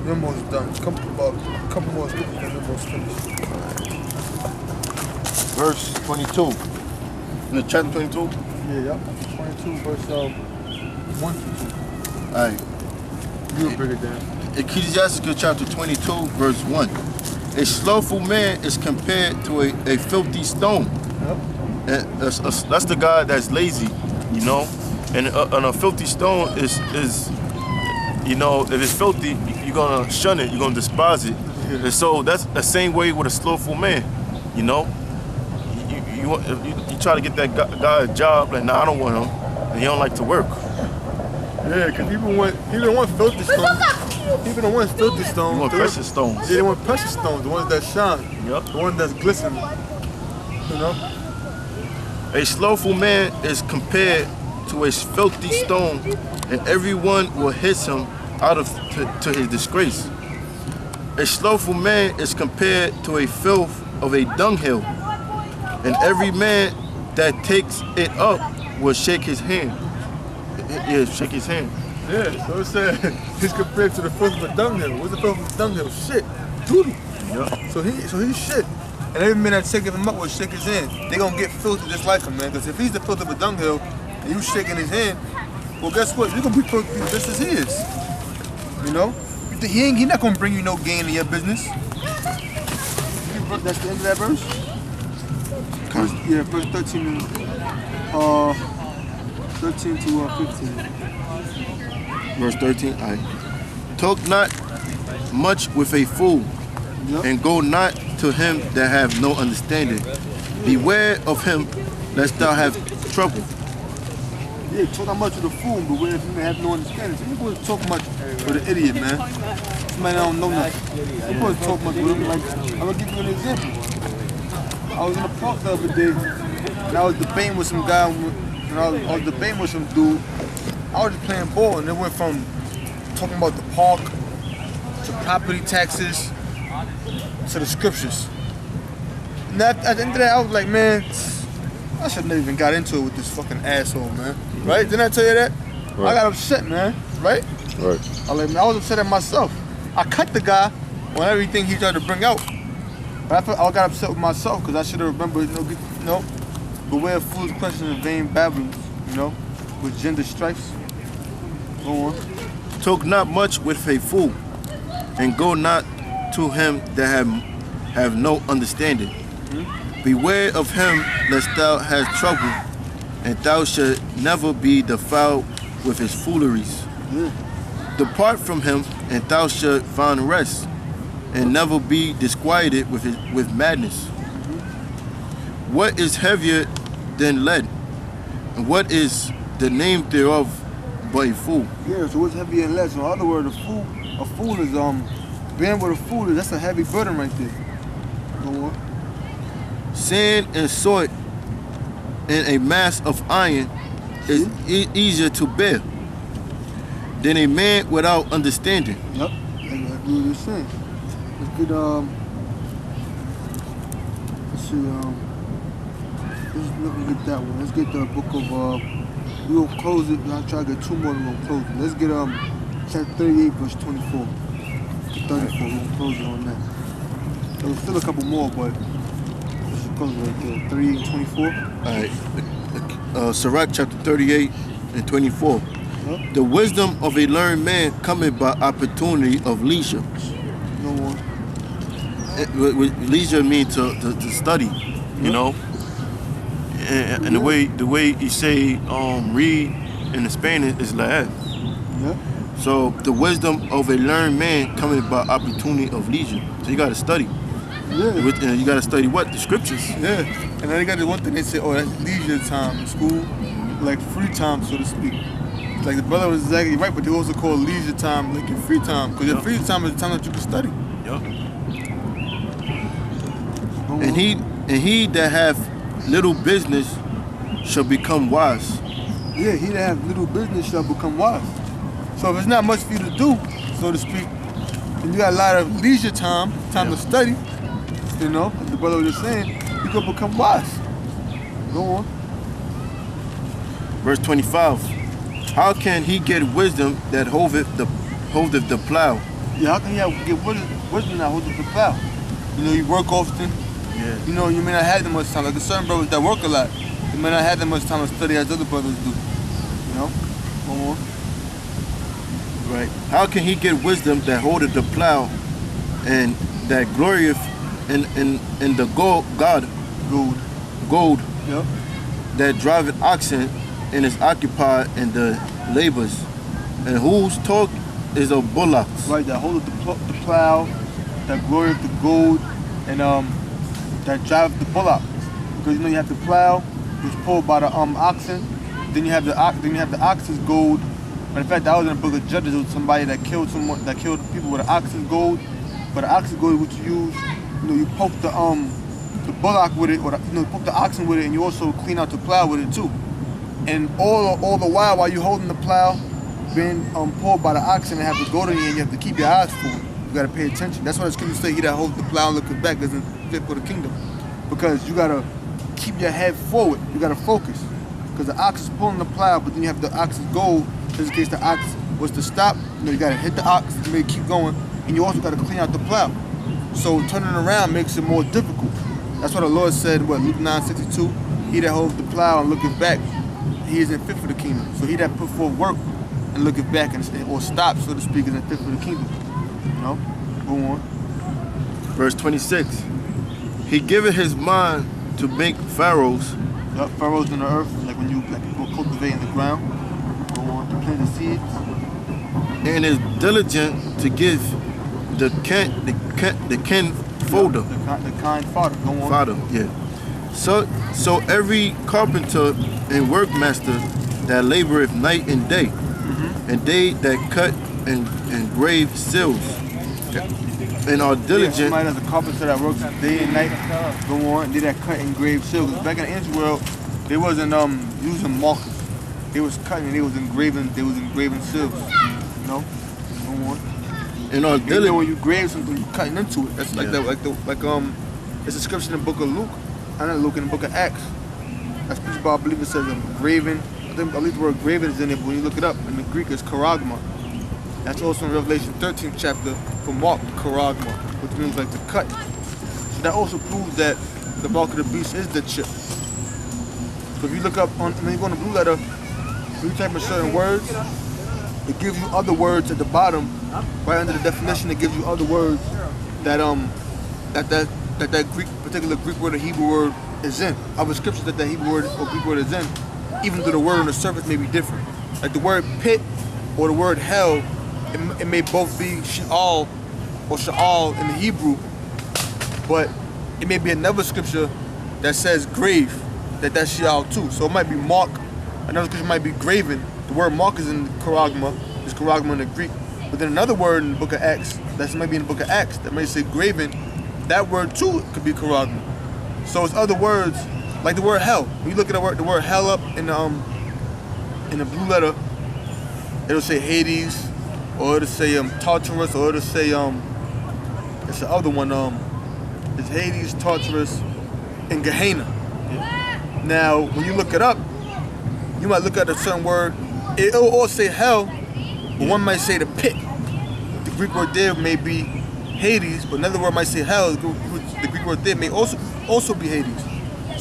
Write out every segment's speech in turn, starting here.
We're almost done. Couple more scriptures and we're almost finished. Verse 22. In the chapter 22? Yeah, 22 verse 1 to 2. Alright. You'll bring it down. Ecclesiastes chapter 22, verse 1. A slothful man is compared to a filthy stone. Yep. And that's the guy that's lazy, you know? And a filthy stone is, you know, if it's filthy, you're gonna shun it, you're gonna despise it. And so that's the same way with a slothful man, you know? You try to get that guy a job, like, nah, I don't want him, and he don't like to work. Yeah, because people want filthy stones. People don't want filthy stones. You want precious stones. Yeah, they want precious stones, the ones that shine. Yep. The ones that's glistening. You know? A slothful man is compared to a filthy stone, and everyone will hiss him out of to his disgrace. A slothful man is compared to a filth of a dunghill, and every man that takes it up will shake his hand. Yeah, shake his hand. Yeah, so it said he's compared to the filth of a dunghill. What's the filth of a dunghill? Shit. Doodle. Yeah. So he's shit. And every man that taking him up will shake his hand. They gonna get filthy just like him, man. Because if he's the filth of a dunghill and you shaking his hand, well, guess what? You're gonna be filthy just as he is. You know? He not gonna bring you no gain in your business. That's the end of that verse? Verse 13 to 15. Verse 13. Alright. Talk not much with a fool, and go not to him that have no understanding. Beware of him, lest thou have trouble. Yeah, talk not much with a fool, beware of him that have no understanding. So you're going to talk much with an idiot, man. Somebody that don't know nothing. You're going to talk much with him. Like, I'm going to give you an example. I was in the park the other day, and I was debating with some guy, and I was debating with some dude. I was just playing ball, and it went from talking about the park to property taxes to the scriptures. And at the end of that, I was like, man, I should have never even got into it with this fucking asshole, man. Right? Didn't I tell you that? Right. I got upset, man. Right? Right. I was upset at myself. I cut the guy on everything he tried to bring out. But I got upset with myself because I should have remembered, beware of foolish questions and vain babblings, with gender strifes. Go on. Talk not much with a fool, and go not to him that have no understanding. Beware of him, lest thou hast trouble, and thou shalt never be defiled with his fooleries. Depart from him, and thou shalt find rest, and never be disquieted with madness. What is heavier than lead, and what is the name thereof but a fool? Yeah, so what's heavier than lead? So in other words, a fool is being with a fool that's a heavy burden right there. Go on. Sand and soot and a mass of iron is easier to bear than a man without understanding. Yep, exactly what you're saying. Let's get let's look at that one. Let's get the book of we'll close it. I'll try to get two more and we'll close it. Let's get chapter 38 verse 24 to 34. We'll close it on that. There's still a couple more, but let's just close it right there. 38 and 24. Alright. Sirach chapter 38 and 24. Yep. The wisdom of a learned man cometh by opportunity of leisure. No more. Leisure means to study, you know. And the way you say read in the Spanish is leer. Yeah. So the wisdom of a learned man coming by opportunity of leisure. So you got to study. Yeah. You got to study what? The scriptures. Yeah. And then they got the one thing they say, oh, that's leisure time in school, like free time, so to speak. Like the brother was exactly right, but they also call leisure time like your free time, because your free time is the time that you can study. Yep. And he that hath little business shall become wise. Yeah, he that hath little business shall become wise. So if it's not much for you to do, so to speak, and you got a lot of leisure time to study, like the brother was just saying, you can become wise. Go on. Verse 25. How can he get wisdom that holdeth the plow, Yeah, how can he get wisdom that holds up the plow? You know, you work often. Yeah. You know, you may not have that much time. Like, there's certain brothers that work a lot. You may not have that much time to study as other brothers do. You know? One more. Right. How can he get wisdom that holdeth the plow and that glorieth in the gold Yep. that driveth oxen and is occupied in the labors, and whose talk is of bullocks. Right, that hold up the plow, that glory of the gold, and that drive the bullock. Because you know you have the plow, which is pulled by the oxen. Then you have the oxen's gold. But in fact, that was in the book of Judges. It was somebody that killed people with an oxen's gold. But the oxen's gold, which you use, you know, you poke the bullock with it, or you poke the oxen with it, and you also clean out the plow with it too. And all the while you're holding the plow, being pulled by the oxen and have the gold in you, and you have to keep your eyes full. You gotta pay attention. That's why the scriptures say he that holds the plow and looking back isn't fit for the kingdom. Because you gotta keep your head forward. You gotta focus. Because the ox is pulling the plow, but then you have the ox's gold, just in case the ox was to stop. You know, you gotta hit the ox and make it keep going, and you also gotta clean out the plow. So turning around makes it more difficult. That's why the Lord said, Luke 9:62, he that holds the plow and looketh back, he isn't fit for the kingdom. So he that put forth work and looketh back or stops, so to speak, isn't fit for the kingdom. You know? Go on. Verse 26. He giveth his mind to make furrows. Yep, furrows in the earth, like when you go cultivating the ground. Go on to plant the seeds. And is diligent to give the kin folder. The kind fodder. Go on. Fodder, yeah. So every carpenter and workmaster that laboreth night and day, and they that cut and engrave seals, and are diligent. Yeah, somebody that's a carpenter that works day and night. Go on. They that cut and engrave seals. Back in the ancient world, they wasn't using markers. They was cutting and they was engraving seals. You know? Go on. And are You know, diligent. when you grave something, you're cutting into it. That's like it's a scripture in the book of Luke. I not Luke, in the book of Acts. That's about, I believe it says graven. I believe the word graven is in it, but when you look it up, in the Greek it's charagma. That's also in Revelation 13th chapter from Mark, charagma, which means like to cut. So that also proves that the mark of the beast is the chip. So if you look up when you go on the blue letter, when you type in certain words, it gives you other words at the bottom, right under the definition. It gives you other words that that particular Greek word or Hebrew word is in. Other scriptures that Hebrew word or Greek word is in, even though the word on the surface may be different. Like the word pit or the word hell, it may both be Sheol or Sha'al in the Hebrew, but it may be another scripture that says grave, that's Sheol too. So it might be mark, another scripture might be graven. The word mark is in charagma, it's charagma in the Greek. But then another word in the book of Acts, that might be in the book of Acts, that may say graven, that word too could be charagma. So it's other words, like the word hell. When you look at the word hell up in the blue letter, it'll say Hades, or it'll say Tartarus, or it'll say it's the other one, it's Hades, Tartarus, and Gehenna. Now when you look it up, you might look at a certain word, it'll all say hell, but one might say the pit. The Greek word there may be Hades, but another word might say hell. The Greek word there may also be Hades.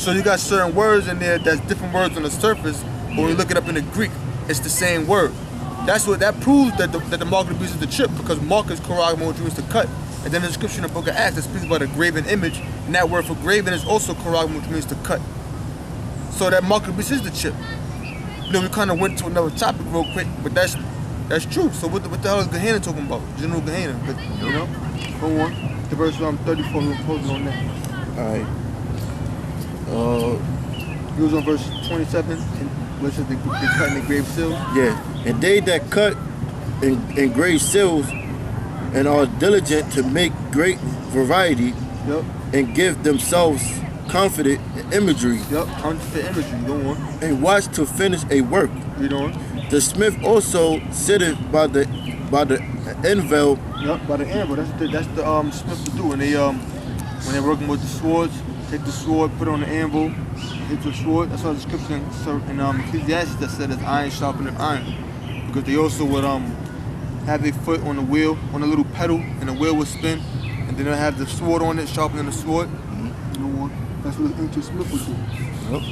So you got certain words in there that's different words on the surface, but when you look it up in the Greek, it's the same word. That proves that the mark of the beast is the chip, because mark is charagma, which means to cut. And then the description in the book of Acts that speaks about a graven image, and that word for graven is also charagma, which means to cut. So that mark of the beast is the chip. You know, we kind of went to another topic real quick, but that's true. So what the hell is Gehenna talking about? General Gehenna, but you know, go on. The verse 34, we're closing on that. All right. He was on verse 27, where it says they cut and engrave seals. Yeah. And they that cut and engrave seals and are diligent to make great variety, Yep. and give themselves confident imagery, Yep. Counterfeit imagery. Go on. and watch to finish a work. Read on. The smith also sitteth by the anvil. Yep. By the anvil. That's the smith to do. And when they're working with the swords, take the sword, put it on the anvil, hit the sword. That's why the scripture in Ecclesiastes that said it's iron sharpeneth iron. Because they also would have their foot on the wheel, on a little pedal, and the wheel will spin, and then they'll have the sword on it, sharpening the sword. You know what? That's what ancient smith would do. Yep.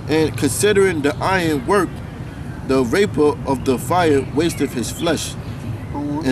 And considering the iron work, the vapor of the fire wasteth his flesh.